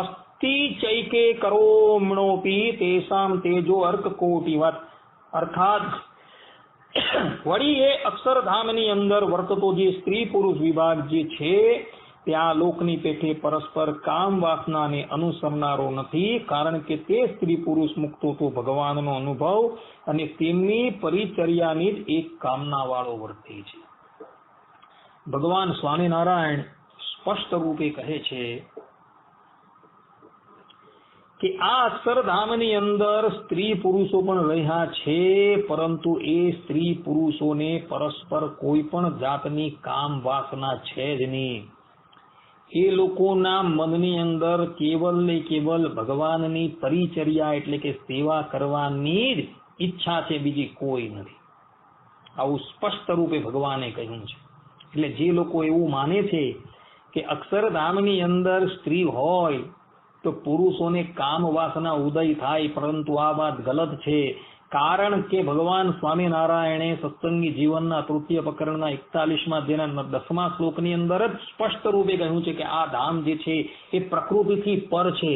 અસ્તિ ચૈકે કરોમણોપી તેસામ તેજો અર્ક કોટિવત. અર્થાત વળી એ અક્ષરધામની અંદર વર્તતો જે સ્ત્રી પુરુષ વિભાગ જે છે ત્યાં લોકની પેઠે પરસ્પર કામ વાસનાને અનુસરનારો નથી, કારણ કે તે સ્ત્રી પુરુષ મુક્તો તો ભગવાનનો અનુભવ અને તેમની પરિચર્યાની જ એક કામના વાળો વર્તે છે. ભગવાન સ્વામિનારાયણ સ્પષ્ટ રૂપે કહે છે કે આ અક્ષરધામની અંદર સ્ત્રી પુરુષો પણ રહ્યા છે, પરંતુ એ સ્ત્રી પુરુષોને પરસ્પર કોઈ પણ જાતની કામ વાસના છે જ નહીં. એ લોકોના મનની અંદર કેવલ ને કેવલ ભગવાનની પરિચર્યા એટલે કે સેવા કરવાની જ ઈચ્છા છે, બીજી કોઈ નથી. આવું સ્પષ્ટ રૂપે ભગવાને કહ્યું છે. એટલે જે લોકો એવું માને છે કે અક્ષરધામની અંદર સ્ત્રી હોય તો પુરુષોને કામ વાસના ઉદય થાય, પરંતુ આ વાત ગલત છે. કારણ કે ભગવાન સ્વામિનારાયણે સત્સંગી જીવનના તૃતીય પ્રકરણના 41મા અધ્યાયના 10મા શ્લોકની અંદર જ સ્પષ્ટ રૂપે કહ્યું છે કે આ ધામ જે છે એ પ્રકૃતિથી પર છે,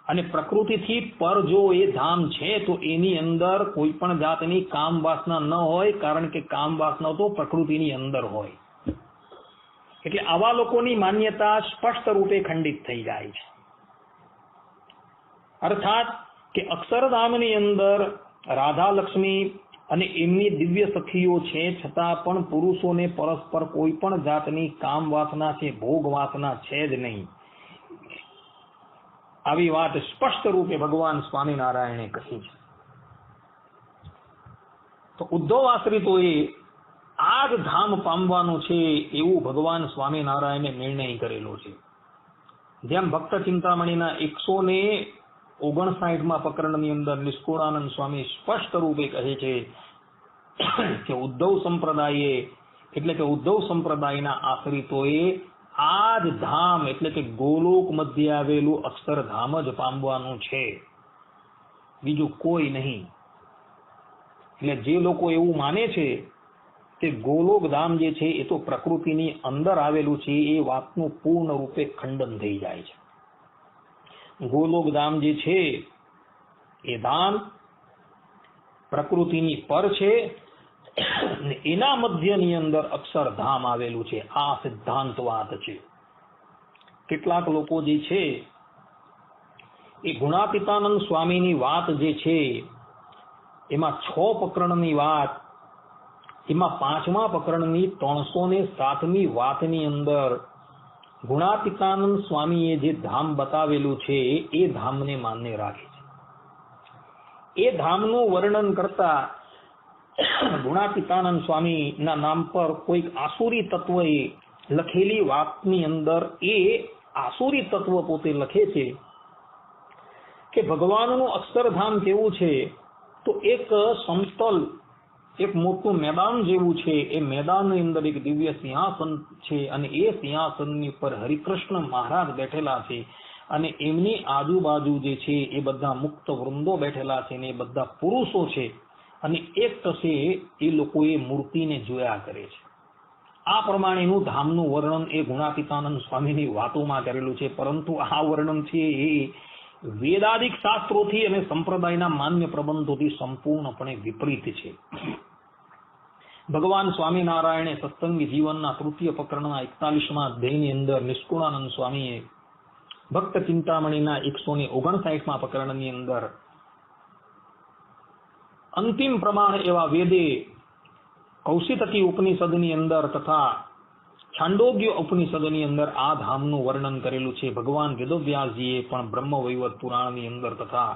અને પ્રકૃતિથી પર જો એ ધામ છે તો એની અંદર કોઈ પણ જાતની કામ વાસના ન હોય, કારણ કે કામ વાસના તો પ્રકૃતિની અંદર હોય. એટલે આવા લોકોની માન્યતા સ્પષ્ટ રૂપે ખંડિત થઈ જાય છે. અર્થાત કે અક્ષરધામની અંદર રાધા લક્ષ્મી અને એમની દિવ્ય સખીઓ છે, છતાં પણ પુરુષોને પરસ્પર કોઈ પણ જાતની કામ વાસના છે, ભોગ વાસના છે જ નહીં. આવી વાત સ્પષ્ટ રૂપે ભગવાન સ્વામિનારાયણે કહી છે. તો ઉદ્ધવ આશ્રિતોએ આ જ ધામ પામવાનું છે એવું ભગવાન સ્વામિનારાયણે નિર્ણય કરેલો છે. જેમ ભક્ત ચિંતામણીના 159મા પ્રકરણની અંદર નિષ્કુળાનંદ સ્વામી સ્પષ્ટ રૂપે કહે છે કે ઉદ્ધવ સંપ્રદાયે એટલે કે ઉદ્ધવ સંપ્રદાયના આશ્રિતોએ આ જ ધામ એટલે કે ગોલોક મધ્ય આવેલું અક્ષરધામ જ પામવાનું છે, બીજું કોઈ નહીં. એટલે જે લોકો એવું માને છે કે ગોલોક ધામ જે છે એ તો પ્રકૃતિની અંદર આવેલું છે, એ વાતનું પૂર્ણ રૂપે ખંડન થઈ જાય છે. ગોલોક ધામ જે છે એ ધામ પ્રકૃતિની પર છે, એના મધ્યની અંદર અક્ષરધામ આવેલું છે. આ સિદ્ધાંત વાત છે. કેટલાક લોકો જે છે એ ગુણાતીતાનંદ સ્વામીની વાત જે છે એમાં 6 પ્રકરણની વાત, એમાં 5મા પ્રકરણની 307મી વાતની અંદર ગુણાતીતાનંદ સ્વામીએ જે ધામ બતાવેલું છે એ ધામને માન્ય રાખે છે. એ ધામનું વર્ણન કરતા ગુણાતીતાનંદ સ્વામીના નામ પર કોઈક આસુરી તત્વએ લખેલી વાતની અંદર એ આસુરી તત્વ પોતે લખે છે કે ભગવાનનું અક્ષરધામ કેવું છે, તો એક સમતલ એક મોટું મેદાન જેવું છે. એ મેદાનની અંદર એક દિવ્ય સિંહાસન છે અને એ સિંહાસનની પર હરિકૃષ્ણ મહારાજ બેઠેલા છે અને એમની આજુબાજુ જે છે એ બધા મુક્ત વૃંદો બેઠેલા છે ને એ બધા પુરુષો છે અને એક ટસે એ લોકો એ મૂર્તિને જોયા કરે છે. આ પ્રમાણેનું ધામનું વર્ણન એ ગુણાતીતાનંદ સ્વામીની વાતોમાં કરેલું છે. પરંતુ આ વર્ણન છે એ વેદાદિક શાસ્ત્રોથી અને સંપ્રદાયના માન્ય પ્રબંધોથી સંપૂર્ણપણે વિપરીત છે. ભગવાન સ્વામિનારાયણે સત્સંગી જીવનના તૃતીય પ્રકરણના 41મા અધ્યાયની અંદર નિષ્કુળાનંદ સ્વામીએ ભક્ત ચિંતામણીના 159મા પ્રકરણની અંદર અંતિમ પ્રમાણ એવા વેદે કૌશિતકી ઉપનિષદની અંદર તથા છાંદોગ્ય ઉપનિષદની અંદર આ ધામનું વર્ણન કરેલું છે. ભગવાન વેદવ્યાસજીએ પણ બ્રહ્મવૈવર્ત પુરાણની અંદર તથા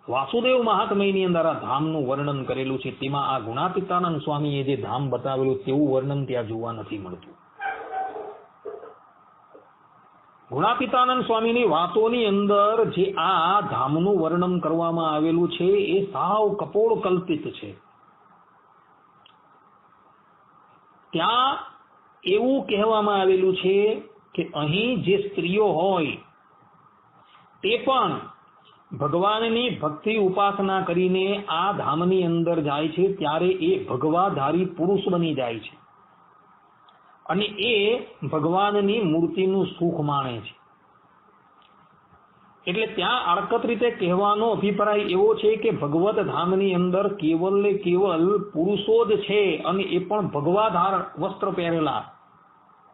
વાસુદેવ મહાત્મ્યની અંદર આ ધામનું વર્ણન કરેલું છે. તેમાં આ ગુણાતીતાનંદ સ્વામીએ જે ધામ બતાવેલું તેવું વર્ણન ત્યાં જોવા નથી મળતું. ગુણાતીતાનંદ સ્વામીની વાતોની અંદર જે આ ધામનું વર્ણન કરવામાં આવેલું છે એ સાવ કપોળ કલ્પિત છે. ત્યાં એવું કહેવામાં આવેલું છે કે અહીં જે સ્ત્રીઓ હોય તે પણ ભગવાનની ભક્તિ ઉપાસના કરીને આ ધામની અંદર જાય છે ત્યારે એ ભગવાધારી પુરુષ બની જાય છે અને એ ભગવાનની મૂર્તિનું સુખ માણે છે. એટલે ત્યાં આડકત રીતે કહેવાનો અભિપ્રાય એવો છે કે ભગવત ધામની અંદર કેવલ ને કેવલ પુરુષો જ છે અને એ પણ ભગવાધાર વસ્ત્ર પહેરેલા,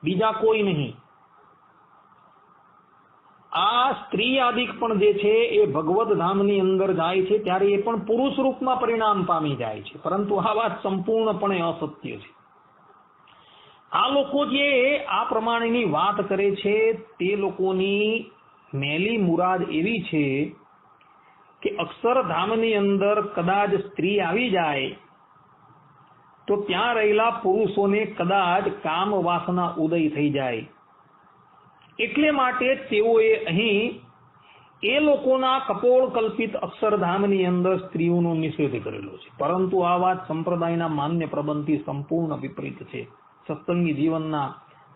બીજા કોઈ નહીં. આ સ્ત્રી આદિક પણ જે છે એ ભગવત ધામની અંદર જાય છે ત્યારે એ પણ પુરુષ રૂપમાં પરિણામ પામી જાય છે. પરંતુ આ વાત સંપૂર્ણપણે અસત્ય છે. આ લોકો જે આ પ્રમાણેની વાત કરે છે તે લોકોની મેલી મુરાદ એવી છે કે અક્ષરધામની અંદર કદાચ સ્ત્રી આવી જાય તો ત્યાં રહેલા પુરુષોને કદાચ કામ વાસના ઉદય થઈ જાય. એટલે માટે તેઓએ અહીં એ લોકોના કપોળ કલ્પિત અક્ષરધામની અંદર સ્ત્રીઓનો નિષેધ કરેલો છે. પરંતુ આ વાત સંપ્રદાયના માન્ય પ્રબંધથી સંપૂર્ણ વિપરીત છે. સત્સંગી જીવનના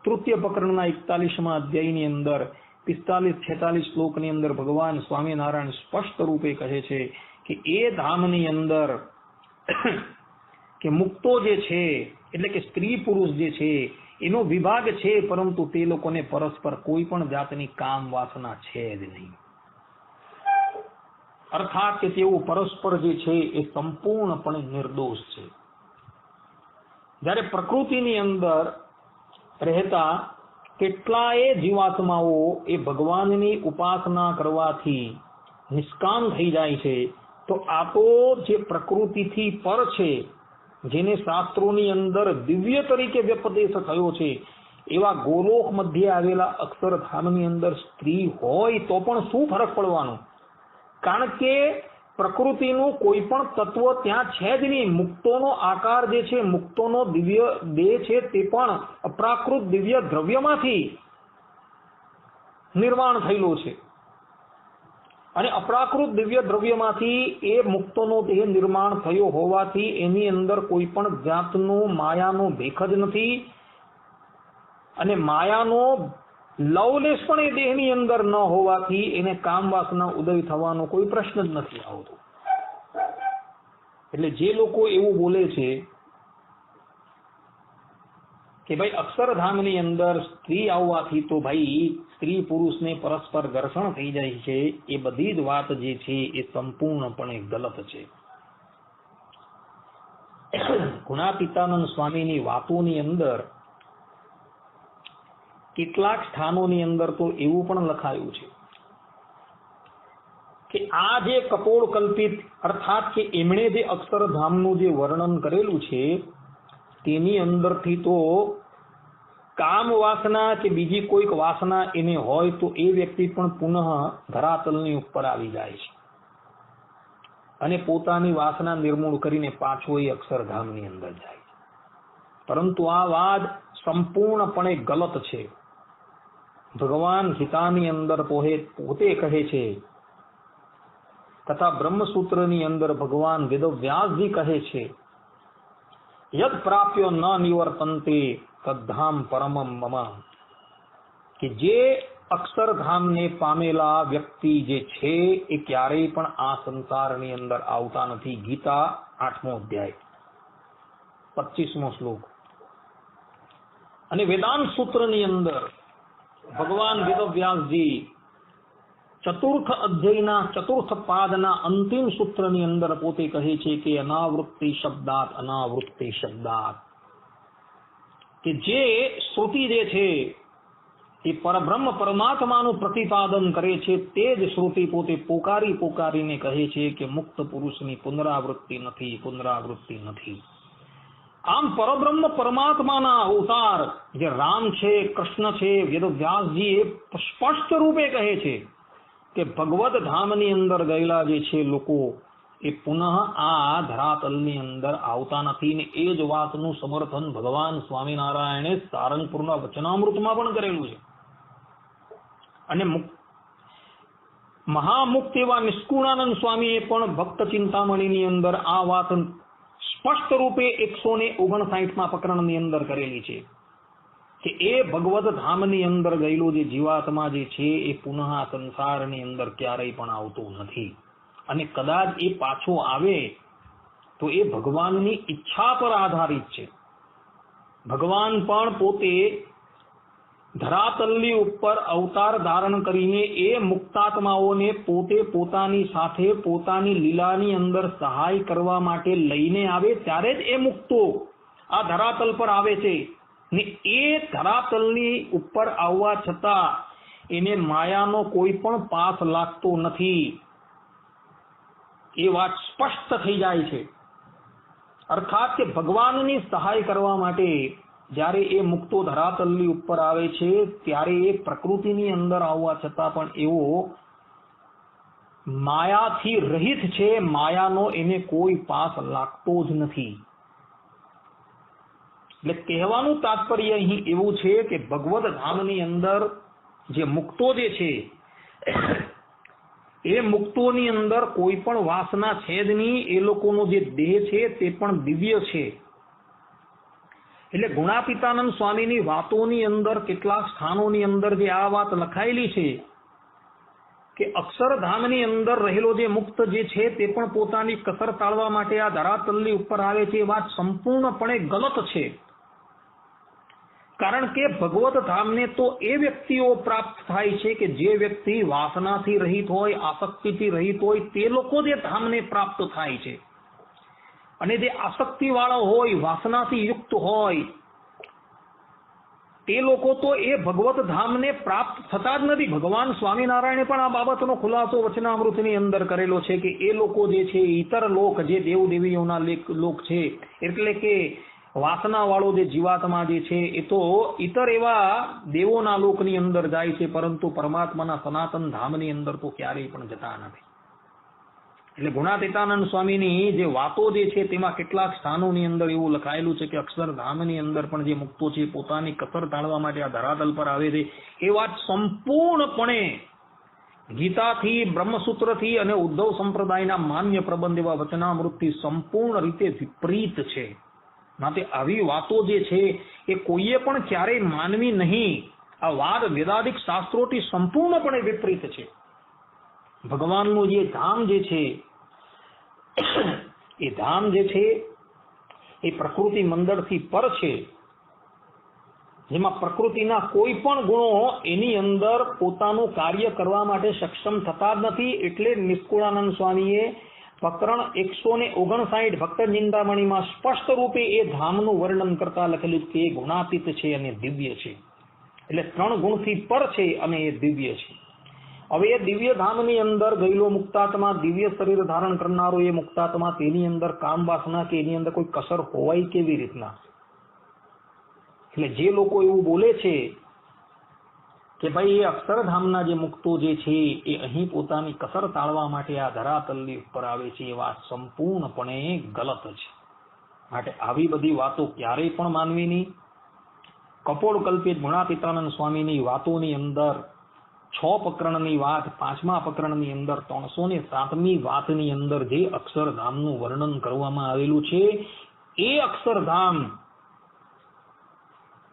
તૃતીય પ્રકરણના 41મા અધ્યાયની અંદર 45-46 શ્લોકની અંદર ભગવાન સ્વામિનારાયણ સ્પષ્ટ રૂપે કહે છે કે એ ધામની અંદર કે મુક્તો જે છે એટલે કે સ્ત્રી પુરુષ જે છે એનો વિભાગ છે, પરંતુ તે લોકોને પરસ્પર કોઈ પણ જાતની કામ વાસના છે જ નહીં. અર્થાત કે તેઓ પરસ્પર જે છે એ સંપૂર્ણપણે નિર્દોષ છે. જ્યારે પ્રકૃતિની અંદર રહેતા કેટલાય જીવાત્માઓ એ ભગવાનની ઉપાસના કરવાથી નિષ્કામ થઈ જાય છે, તો આ તો જે પ્રકૃતિથી પર છે, જેને શાસ્ત્રોની અંદર દિવ્ય તરીકે વ્યપદેશ થયો છે, એવા ગોલોક મધ્ય આવેલા અક્ષરધામની અંદર સ્ત્રી હોય તો પણ શું ફરક પડવાનો? કારણ કે પ્રકૃતિનું કોઈ પણ તત્વ ત્યાં છે જ નહીં. મુક્તોનો આકાર જે છે, મુક્તોનો દિવ્ય દેહ છે, તે પણ અપ્રાકૃત દિવ્ય દ્રવ્યમાંથી નિર્માણ થયેલો છે અને અપ્રાકૃત દિવ્ય દ્રવ્યમાંથી એ મુક્તોનો દેહ નિર્માણ થયો હોવાથી એની અંદર કોઈ પણ જાતનો માયાનો ભેખ જ નથી અને માયાનો લવલેશ પણ એ દેહની અંદર ન હોવાથી એને કામ વાસના ઉદય થવાનો કોઈ પ્રશ્ન જ નથી આવતો. એટલે જે લોકો એવું બોલે છે કે ભાઈ અક્ષરધામની અંદર સ્ત્રી આવવાથી તો ભાઈ સ્ત્રી પુરુષને પરસ્પર ઘર્ષણ થઈ જાય છે, એ બધી જ વાત જે છે એ સંપૂર્ણપણે ગલત છે. ગુણાતીતાનંદ સ્વામીની વાતોની અંદર કેટલાક સ્થાનોની અંદર તો એવું પણ લખાયું છે કે આ જે કપોળ કલ્પિત અર્થાત કે એમણે જે અક્ષરધામનું જે વર્ણન કરેલું છે તેની અંદરથી તો કામ વાસના કે બીજી કોઈક વાસના એને હોય તો એ વ્યક્તિ પણ પુનઃ ધરાતલની ઉપર આવી જાય છે. અને પોતાની વાસના નિર્મૂળ કરીને પાછો એ અક્ષરધામની અંદર જાય. પરંતુ આ વાત સંપૂર્ણપણે ગલત છે. ભગવાન ગીતાની અંદર પોતે કહે છે તથા બ્રહ્મસૂત્રની અંદર ભગવાન વેદવ્યાસજી કહે છે, યદ પ્રાપ્યો ન નિવર્તન્તે તદ્ધામ પરમમ મમ, કે જે અક્ષરધામને પામેલા વ્યક્તિ જે છે એ ક્યારેય પણ આ સંસારની અંદર આવતા નથી. ગીતા 8મો અધ્યાય 25મો શ્લોક. અને વેદાંત સૂત્રની અંદર ભગવાન વેદવ્યાસજી ચતુર્થ અધ્યાયના ચતુર્થ પાદના અંતિમ સૂત્રની અંદર પોતે કહે છે કે અનાવૃત્તિ શબ્દાત, કે જે શ્રુતિ જે છે એ પરબ્રહ્મ પરમાત્માનું પ્રતિપાદન કરે છે, તે જ શ્રુતિ પોતે પોકારીને કહે છે કે મુક્ત પુરુષની પુનરાવૃત્તિ નથી. આમ પરબ્રહ્મ પરમાત્માના અવતાર જે રામ છે, કૃષ્ણ છે, વેદવ્યાસજી એ સ્પષ્ટ રૂપે કહે છે કે ભગવદ ધામની અંદર ગયેલા જે છે લોકો એ પુનઃ આ ધરાતલની અંદર આવતા નથી. ને એ જ વાતનું સમર્થન ભગવાન સ્વામિનારાયણે સારંગપુરના વચનામૃતમાં પણ કરેલું છે. અને મહામુક્ત એવા નિષ્કુળાનંદ સ્વામીએ પણ ભક્ત ચિંતામણીની અંદર આ વાત સ્પષ્ટ રૂપે 159મા પ્રકરણની અંદર કરેલી છે કે એ ભગવદ ધામની અંદર ગયેલો જે જીવાત્મા જે છે એ પુનઃ સંસારની અંદર ક્યારેય પણ આવતો નથી. અને કદાચ એ પાછો આવે તો એ ભગવાનની ઈચ્છા પર આધારિત છે. ભગવાન પણ પોતે ધરાતલની ઉપર અવતાર ધારણ કરીને એ મુક્તાત્માઓને પોતે પોતાની સાથે પોતાની લીલાની અંદર સહાય કરવા માટે લઈને આવે ત્યારે જ એ મુક્તો આ ધરાતલ પર આવે છે. ને એ ધરાતલની ઉપર આવવા છતાં એને માયાનો કોઈ પણ પાસ લાગતો નથી. એ વાત સ્પષ્ટ થઈ જાય છે. અર્થાત કે ભગવાનની સહાય કરવા માટે જ્યારે એ મુક્તો ધરાતલની ઉપર આવે છે ત્યારે એ પ્રકૃતિની અંદર આવવા છતાં પણ એવો માયાથી રહિત છે. માયાનો એને કોઈ પાસ લાગતો જ નથી. એટલે કહેવાનું તાત્પર્ય અહીં એવું છે કે ભગવદ ધામની અંદર જે મુક્તો જે છે એ મુક્તોની અંદર કોઈ પણ વાસના છે જ નહીં. એ લોકોનો જે દેહ છે તે પણ દિવ્ય છે. એટલે ગુણાતીતાનંદ સ્વામીની વાતોની અંદર કેટલાક સ્થાનોની અંદર જે આ વાત લખાયેલી છે કે અક્ષરધામની અંદર રહેલો જે મુક્ત જે છે તે પણ પોતાની કસર ટાળવા માટે આ ધરાતલની ઉપર આવે છે, એ વાત સંપૂર્ણપણે ગલત છે. કારણ કે ભગવત ધામને તો એ વ્યક્તિઓ પ્રાપ્ત થાય છે કે જે વ્યક્તિ વાસનાથી રહિત હોય, આસક્તિથી રહિત હોય, તે લોકો જે ધામને પ્રાપ્ત થાય છે. અને જે આસક્તિ વાળો હોય, વાસનાથી યુક્ત હોય, તે લોકો તો એ ભગવત ધામને પ્રાપ્ત થતા જ નથી. ભગવાન સ્વામિનારાયણે પણ આ બાબતનો ખુલાસો વચનામૃતની અંદર કરેલો છે કે એ લોકો જે છે ઈતર લોક, જે દેવ દેવીઓના લોક છે, એટલે કે વાસના વાળો જે જીવાત્મા જે છે એ તો ઈતર એવા દેવોના લોકની અંદર જાય છે, પરંતુ પરમાત્માના સનાતન ધામની અંદર તો ક્યારેય પણ જતા નથી. એટલે ગુણાતીતાનંદ સ્વામીની જે વાતો જે છે તેમાં કેટલાક સ્થાનોની અંદર એવું લખાયેલું છે કે અક્ષરધામની અંદર પણ જે મુક્તો છે પોતાની કસર ટાળવા માટે આ ધરાતલ પર આવે છે. એ વાત સંપૂર્ણપણે ગીતાથી, બ્રહ્મસૂત્રથી અને ઉદ્ધવ સંપ્રદાયના માન્ય પ્રબંધ એવા વચનામૃતથી સંપૂર્ણ રીતે વિપરીત છે. માટે આવી વાતો જે છે એ કોઈએ પણ ક્યારેય માનવી નહીં. આ વાત વેદાદિક શાસ્ત્રોથી સંપૂર્ણપણે વિપરીત છે. ભગવાનનું જે ધામ જે છે એ ધામ જે છે એ પ્રકૃતિ મંડળથી પર છે, જેમાં પ્રકૃતિના કોઈ પણ ગુણો એની અંદર પોતાનું કાર્ય કરવા માટે સક્ષમ થતા જ નથી. એટલે નિષ્કુળાનંદ સ્વામીએ પ્રકરણ 159 ભક્ત ચિંતામણીમાં સ્પષ્ટ રૂપે એ ધામનું વર્ણન કરતા લખેલું કે એ ગુણાતીત છે અને દિવ્ય છે. એટલે 3 ગુણથી પર છે અને એ દિવ્ય છે. હવે એ દિવ્ય ધામની અંદર ગયેલો મુક્તાત્મા, દિવ્ય શરીર ધારણ કરનારો એ મુક્તાત્મા, તેની અંદર કામ વાસના કે એની અંદર કોઈ કસર હોવાય કેવી રીતના? એટલે જે લોકો એવું બોલે છે કે ભાઈ એ અક્ષરધામના જે મુક્તો જે છે એ અહીં પોતાની કસર ટાળવા માટે આ ધરાતલની ઉપર આવે છે, એ વાત સંપૂર્ણપણે ગલત છે. માટે આવી બધી વાતો ક્યારેય પણ માનવી નહીં. કપોળ કલ્પિત ગુણાતીતાનંદ સ્વામીની વાતોની અંદર 6 પ્રકરણની વાત, 5મા પ્રકરણની અંદર 307મી વાતની અંદર જે અક્ષરધામનું વર્ણન કરવામાં આવેલું છે, એ અક્ષરધામ,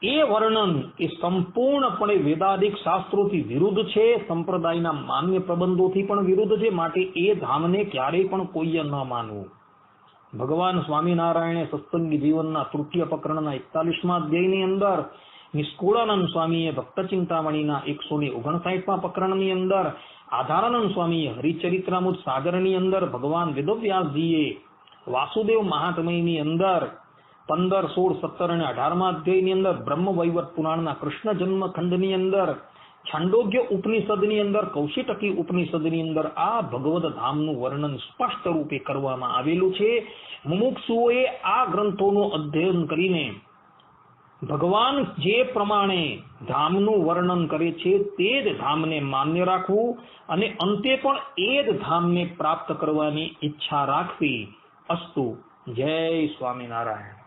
એ વર્ણન એ સંપૂર્ણપણે વેદાદિક શાસ્ત્રોથી વિરુદ્ધ છે, સંપ્રદાયના માન્ય પ્રબંધોથી પણ વિરુદ્ધ છે. માટે એ ધામને ક્યારેય પણ કોઈએ ન માનવું. ભગવાન સ્વામિનારાયણે સત્સંગી જીવનના તૃતીય પ્રકરણના 41મા અધ્યાયની અંદર નિષ્કુળાનંદ સ્વામીએ ભક્ત ચિંતામણીના 159મા પ્રકરણની અંદર, આધારાનંદ સ્વામીએ હરિચરિત્રામૃત સાગરની અંદર, ભગવાન વેદવ્યાસજીએ વાસુદેવ મહાત્મયની અંદર 15, 16, 17 અને 18મા અધ્યાયની અંદર, બ્રહ્મ વૈવર્ત પુરાણના કૃષ્ણ જન્મ ખંડની અંદર, છાંડોગ્ય ઉપનિષદની અંદર, કૌશિટકી ઉપનિષદની અંદર આ ભગવદ ધામનું વર્ણન સ્પષ્ટ રૂપે કરવામાં આવેલું છે. મુમુક્ષુઓએ આ ગ્રંથોનું અધ્યયન કરીને ભગવાન જે પ્રમાણે ધામનું વર્ણન કરે છે તે જ ધામને માન્ય રાખવું અને અંતે પણ એ જ ધામને પ્રાપ્ત કરવાની ઈચ્છા રાખવી. અસ્તુ. જય સ્વામિનારાયણ.